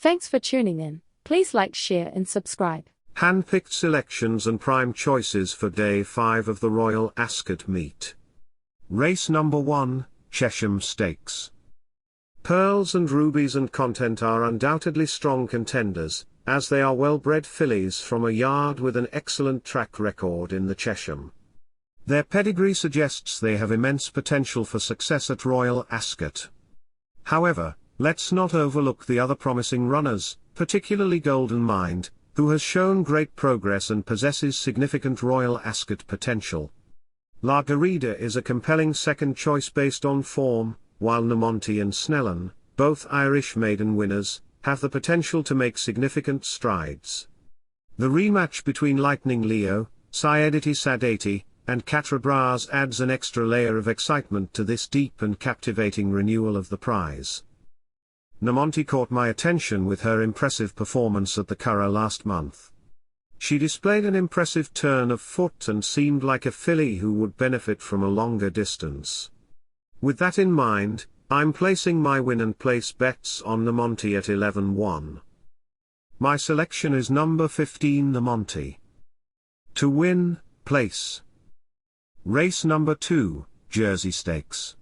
Thanks for tuning in. Please like, share and subscribe. Handpicked selections and prime choices for Day 5 of the Royal Ascot meet. Race number 1, Chesham Stakes. Pearls and Rubies and Content are undoubtedly strong contenders, as they are well-bred fillies from a yard with an excellent track record in the Chesham. Their pedigree suggests they have immense potential for success at Royal Ascot. However, let's not overlook the other promising runners, particularly Golden Mind, who has shown great progress and possesses significant Royal Ascot potential. La Garida is a compelling second choice based on form, while Namonti and Snellen, both Irish maiden winners, have the potential to make significant strides. The rematch between Lightning Leo, Saediti Sadati, and Catrabras adds an extra layer of excitement to this deep and captivating renewal of the prize. Namonti caught my attention with her impressive performance at the Curragh last month. She displayed an impressive turn of foot and seemed like a filly who would benefit from a longer distance. With that in mind, I'm placing my win and place bets on Namonti at 11-1. My selection is number 15 Namonti. To win, place. Race number 2, Jersey Stakes.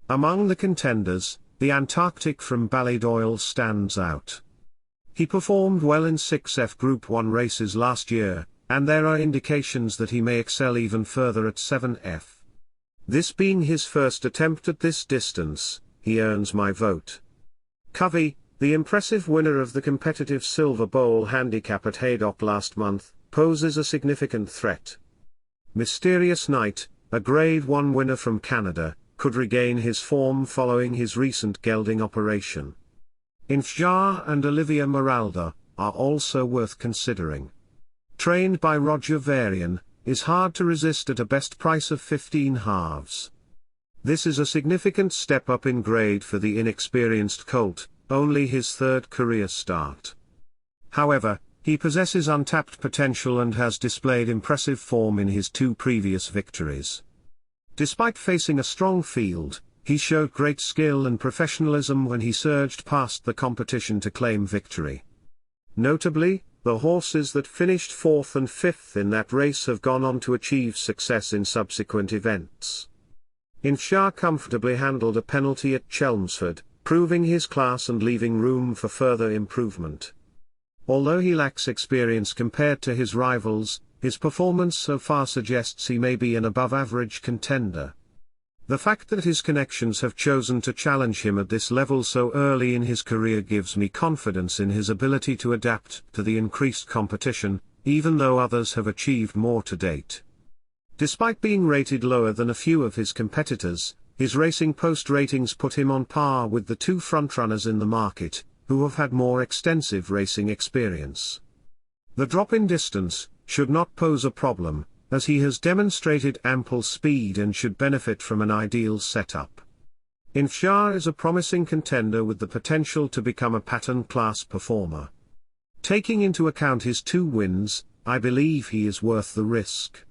Among the contenders, the Antarctic from Ballydoyle stands out. He performed well in 6F Group 1 races last year, and there are indications that he may excel even further at 7F. This being his first attempt at this distance, he earns my vote. Covey, the impressive winner of the competitive Silver Bowl handicap at Haydock last month, poses a significant threat. Mysterious Knight, a Grade 1 winner from Canada, could regain his form following his recent gelding operation. Infjar and Olivia Meralda are also worth considering. Trained by Roger Varian, is hard to resist at a best price of 15 halves. This is a significant step up in grade for the inexperienced colt, only his third career start. However, he possesses untapped potential and has displayed impressive form in his 2 previous victories. Despite facing a strong field, he showed great skill and professionalism when he surged past the competition to claim victory. Notably, the horses that finished 4th and 5th in that race have gone on to achieve success in subsequent events. Infjar comfortably handled a penalty at Chelmsford, proving his class and leaving room for further improvement. Although he lacks experience compared to his rivals, his performance so far suggests he may be an above-average contender. The fact that his connections have chosen to challenge him at this level so early in his career gives me confidence in his ability to adapt to the increased competition, even though others have achieved more to date. Despite being rated lower than a few of his competitors, his Racing Post ratings put him on par with the 2 frontrunners in the market, who have had more extensive racing experience. The drop in distance should not pose a problem, as he has demonstrated ample speed and should benefit from an ideal setup. Infjar is a promising contender with the potential to become a pattern class performer. Taking into account his 2 wins, I believe he is worth the risk.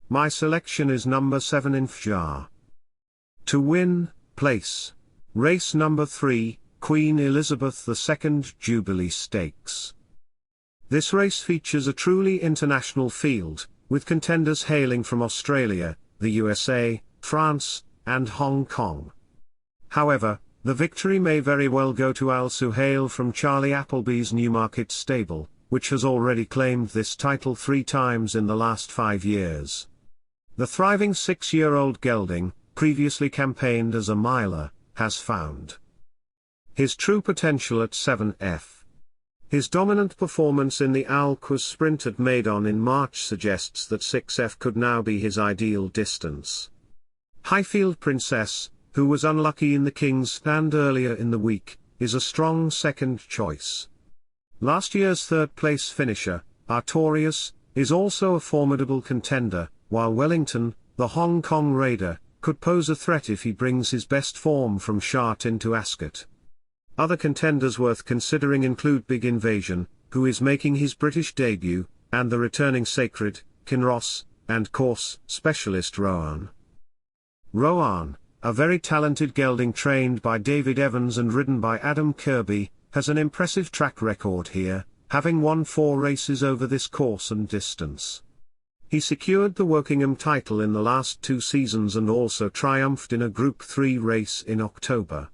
My selection is number 7 Infjar. To win, place. Race number 3, Queen Elizabeth II Jubilee Stakes. This race features a truly international field, with contenders hailing from Australia, the USA, France, and Hong Kong. However, the victory may very well go to Al Suhail from Charlie Appleby's Newmarket stable, which has already claimed this title 3 times in the last 5 years. The thriving 6-year-old gelding, previously campaigned as a miler, has found his true potential at 7F. His dominant performance in the Alquaz Sprint at Maidon in March suggests that 6F could now be his ideal distance. Highfield Princess, who was unlucky in the King's Stand earlier in the week, is a strong second choice. Last year's 3rd-place finisher, Artorias, is also a formidable contender, while Wellington, the Hong Kong Raider, could pose a threat if he brings his best form from Chart into Ascot. Other contenders worth considering include Big Invasion, who is making his British debut, and the returning Sacred, Kinross, and course specialist Rohan. Rohan, a very talented gelding trained by David Evans and ridden by Adam Kirby, has an impressive track record here, having won 4 races over this course and distance. He secured the Wokingham title in the last 2 seasons and also triumphed in a Group 3 race in October.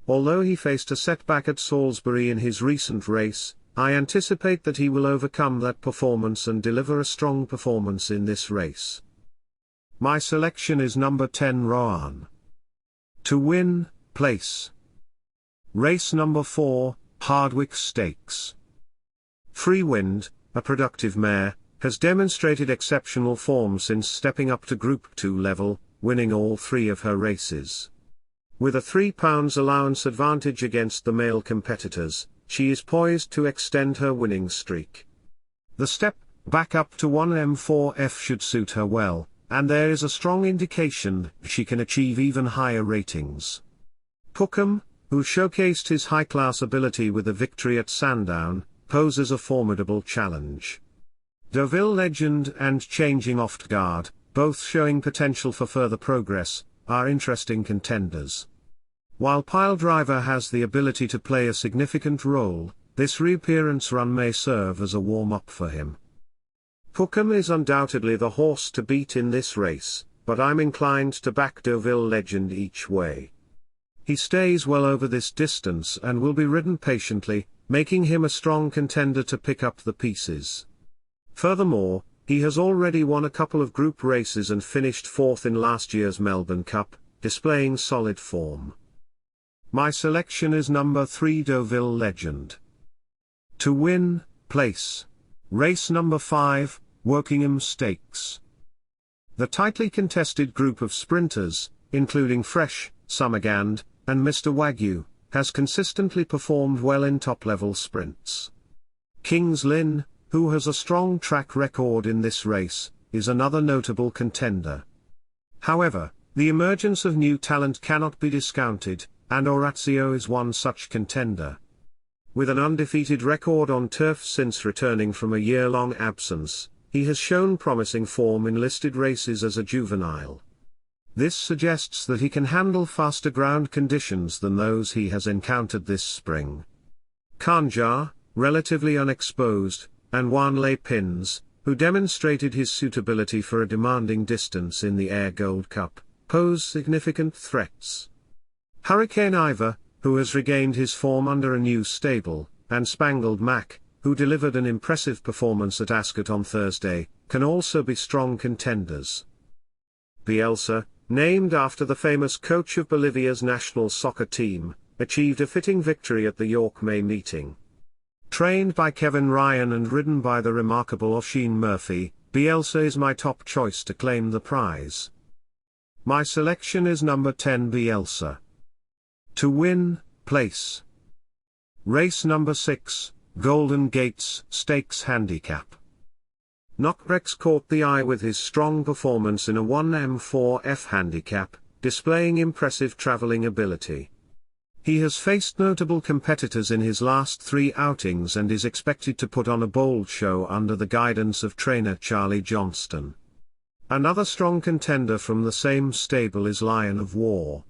Although he faced a setback at Salisbury in his recent race, I anticipate that he will overcome that performance and deliver a strong performance in this race. My selection is number 10 Rohan. To win, place. Race number 4, Hardwick Stakes. Freewind, a productive mare, has demonstrated exceptional form since stepping up to Group 2 level, winning all 3 of her races. With a £3 allowance advantage against the male competitors, she is poised to extend her winning streak. The step back up to 1M4F should suit her well, and there is a strong indication she can achieve even higher ratings. Pookham, who showcased his high-class ability with a victory at Sandown, poses a formidable challenge. Deauville Legend and Changing Off Guard, both showing potential for further progress, are interesting contenders. While Piledriver has the ability to play a significant role, this reappearance run may serve as a warm-up for him. Pookham is undoubtedly the horse to beat in this race, but I'm inclined to back Deauville Legend each way. He stays well over this distance and will be ridden patiently, making him a strong contender to pick up the pieces. Furthermore, he has already won a couple of group races and finished 4th in last year's Melbourne Cup, displaying solid form. My selection is number 3 Deauville Legend. To win, place. Race number 5, Wokingham Stakes. The tightly contested group of sprinters, including Fresh, Summergand, and Mr. Wagyu, has consistently performed well in top-level sprints. Kings Lynn, who has a strong track record in this race, is another notable contender. However, the emergence of new talent cannot be discounted, and Orazio is one such contender. With an undefeated record on turf since returning from a year-long absence, he has shown promising form in listed races as a juvenile. This suggests that he can handle faster ground conditions than those he has encountered this spring. Kanja, relatively unexposed, and Wanley Pins, who demonstrated his suitability for a demanding distance in the Ayr Gold Cup, pose significant threats. Hurricane Ivor, who has regained his form under a new stable, and Spangled Mac, who delivered an impressive performance at Ascot on Thursday, can also be strong contenders. Bielsa, named after the famous coach of Bolivia's national soccer team, achieved a fitting victory at the York May meeting. Trained by Kevin Ryan and ridden by the remarkable Oisin Murphy, Bielsa is my top choice to claim the prize. My selection is number 10 Bielsa. To win, place. Race number 6, Golden Gates Stakes Handicap. Knockbrex caught the eye with his strong performance in a 1M4F handicap, displaying impressive travelling ability. He has faced notable competitors in his last 3 outings and is expected to put on a bold show under the guidance of trainer Charlie Johnston. Another strong contender from the same stable is Lion of War.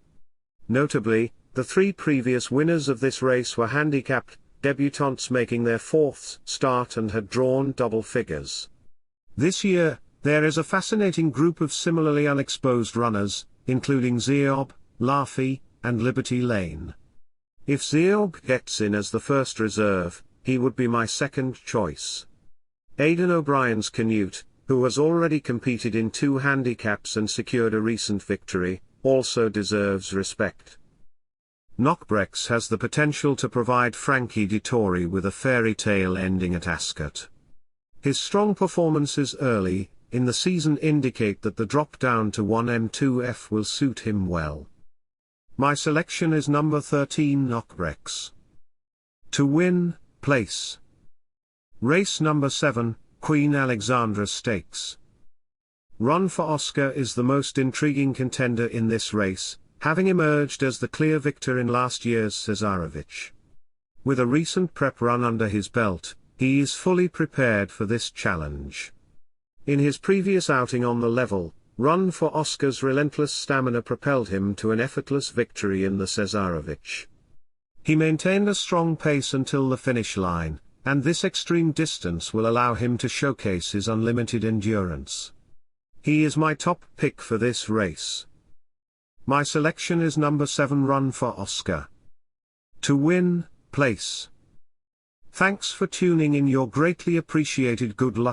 Notably, the 3 previous winners of this race were handicapped debutants making their 4th start and had drawn double figures. This year, there is a fascinating group of similarly unexposed runners, including Zeob, Laffy, and Liberty Lane. If Zeob gets in as the first reserve, he would be my second choice. Aidan O'Brien's Canute, who has already competed in 2 handicaps and secured a recent victory, also deserves respect. Knockbrex has the potential to provide Frankie Dettori with a fairy tale ending at Ascot. His strong performances early in the season indicate that the drop down to 1M2F will suit him well. My selection is number 13 Knockbrex. To win, place. Race number 7, Queen Alexandra Stakes. Run for Oscar is the most intriguing contender in this race, having emerged as the clear victor in last year's Cesarovich. With a recent prep run under his belt, he is fully prepared for this challenge. In his previous outing on the level, Run for Oscar's relentless stamina propelled him to an effortless victory in the Cesarovich. He maintained a strong pace until the finish line, and this extreme distance will allow him to showcase his unlimited endurance. He is my top pick for this race. My selection is number 7, Run for Oscar. To win, place. Thanks for tuning in. You're greatly appreciated. Good luck.